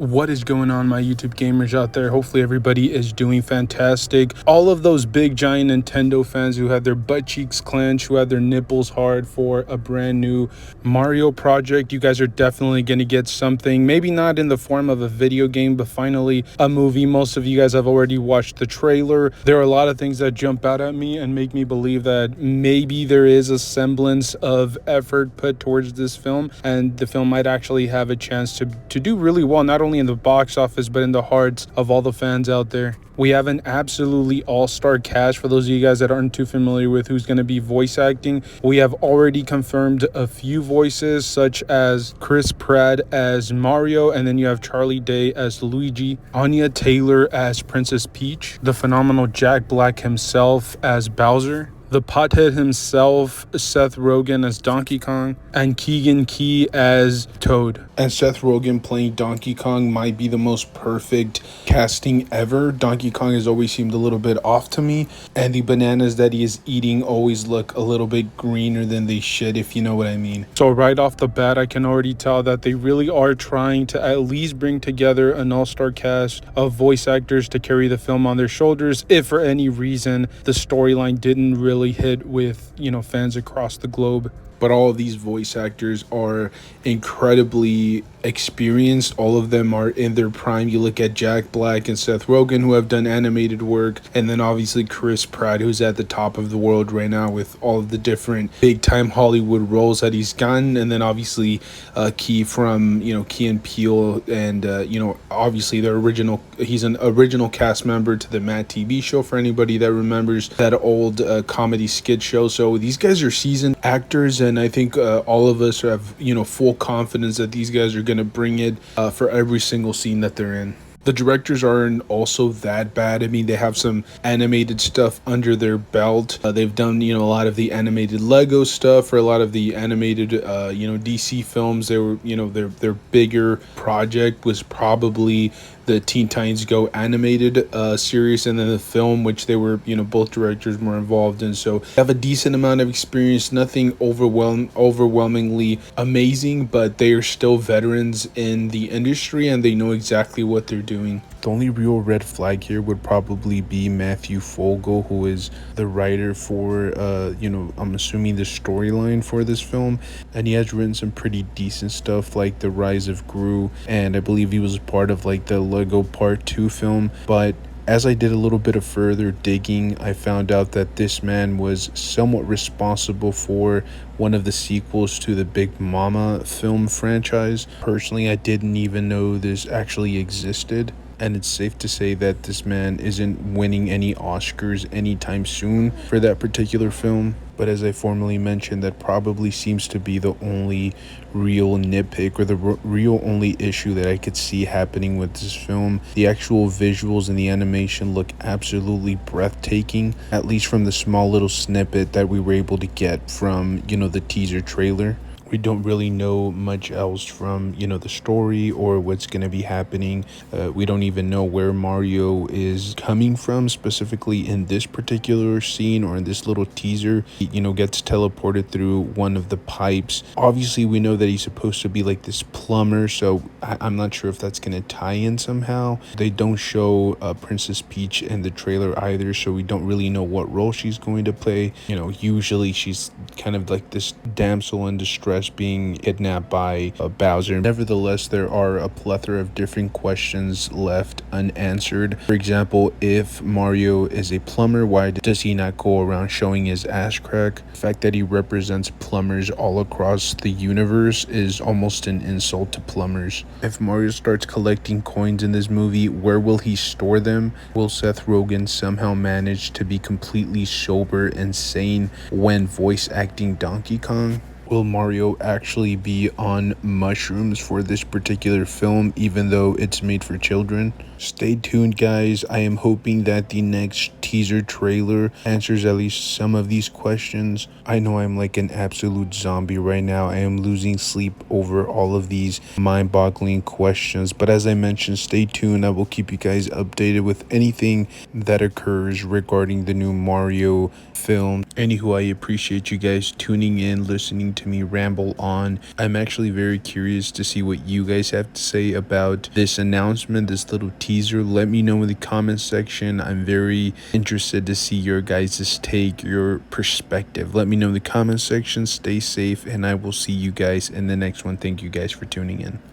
What is going on, my YouTube gamers out there? Hopefully everybody is doing fantastic. All of those big giant Nintendo fans who had their butt cheeks clenched, who had their nipples hard for a brand new Mario project, you guys are definitely going to get something. Maybe not in the form of a video game, but finally a movie. Most of you guys have already watched the trailer. There are a lot of things that jump out at me and make me believe that maybe there is a semblance of effort put towards this film, and the film might actually have a chance to do really well, not only in the box office but in the hearts of all the fans out there. We have an absolutely all-star cast. For those of you guys that aren't too familiar with who's going to be voice acting, we have already confirmed a few voices, such as Chris Pratt as Mario, and then you have Charlie Day as Luigi, Anya Taylor as Princess Peach, the phenomenal Jack Black himself as Bowser, the pothead himself, Seth Rogen as Donkey Kong, and Keegan Key as Toad. And Seth Rogen playing Donkey Kong might be the most perfect casting ever. Donkey Kong has always seemed a little bit off to me, and the bananas that he is eating always look a little bit greener than they should, if you know what I mean. So right off the bat, I can already tell that they really are trying to at least bring together an all-star cast of voice actors to carry the film on their shoulders, if for any reason the storyline didn't really hit with, fans across the globe. But all of these voice actors are incredibly experienced. All of them are in their prime. You look at Jack Black and Seth Rogen, who have done animated work, and then obviously Chris Pratt, who's at the top of the world right now with all of the different big time Hollywood roles that he's gotten, and then obviously Key from Key and Peele, and obviously he's an original cast member to the Mad TV show, for anybody that remembers that old comedy skit show. So these guys are seasoned actors, and I think all of us have full confidence that these guys are going to bring it for every single scene that they're in. The directors aren't also that bad. I mean, they have some animated stuff under their belt. They've done, a lot of the animated Lego stuff, or a lot of the animated, DC films. They were, their bigger project was probably the Teen Titans Go animated series, and then the film, which they were, both directors were involved in. So they have a decent amount of experience, nothing overwhelmingly amazing, but they are still veterans in the industry, and they know exactly what they're doing. The only real red flag here would probably be Matthew Fogel, who is the writer for, I'm assuming the storyline for this film. And he has written some pretty decent stuff like The Rise of Gru, and I believe he was part of like the Lego Part 2 film. But as I did a little bit of further digging, I found out that this man was somewhat responsible for one of the sequels to the Big Mama film franchise. Personally, I didn't even know this actually existed. And it's safe to say that this man isn't winning any Oscars anytime soon for that particular film. But as I formerly mentioned, that probably seems to be the only real nitpick, or the real only issue that I could see happening with this film. The actual visuals and the animation look absolutely breathtaking, at least from the small little snippet that we were able to get from, the teaser trailer. We don't really know much else from, the story or what's going to be happening. We don't even know where Mario is coming from, specifically in this particular scene or in this little teaser. He, gets teleported through one of the pipes. Obviously, we know that he's supposed to be like this plumber, so I'm not sure if that's going to tie in somehow. They don't show Princess Peach in the trailer either, so we don't really know what role she's going to play. Usually she's kind of like this damsel in distress being kidnapped by Bowser. Nevertheless, there are a plethora of different questions left unanswered. For example, if Mario is a plumber, why does he not go around showing his ass crack? The fact that he represents plumbers all across the universe is almost an insult to plumbers. If Mario starts collecting coins in this movie, where will he store them? Will Seth Rogen somehow manage to be completely sober and sane when voice acting Donkey Kong? Will Mario actually be on mushrooms for this particular film, even though it's made for children? Stay tuned, guys. I am hoping that the next teaser trailer answers at least some of these questions. I know I'm like an absolute zombie right now. I am losing sleep over all of these mind-boggling questions. But as I mentioned, stay tuned. I will keep you guys updated with anything that occurs regarding the new Mario film. Anywho, I appreciate you guys tuning in, listening to me ramble on. I'm actually very curious to see what you guys have to say about this announcement, this little teaser. Let me know in the comment section. I'm very interested to see your guys' take, your perspective. Let me know in the comment section. Stay safe, and I will see you guys in the next one. Thank you guys for tuning in.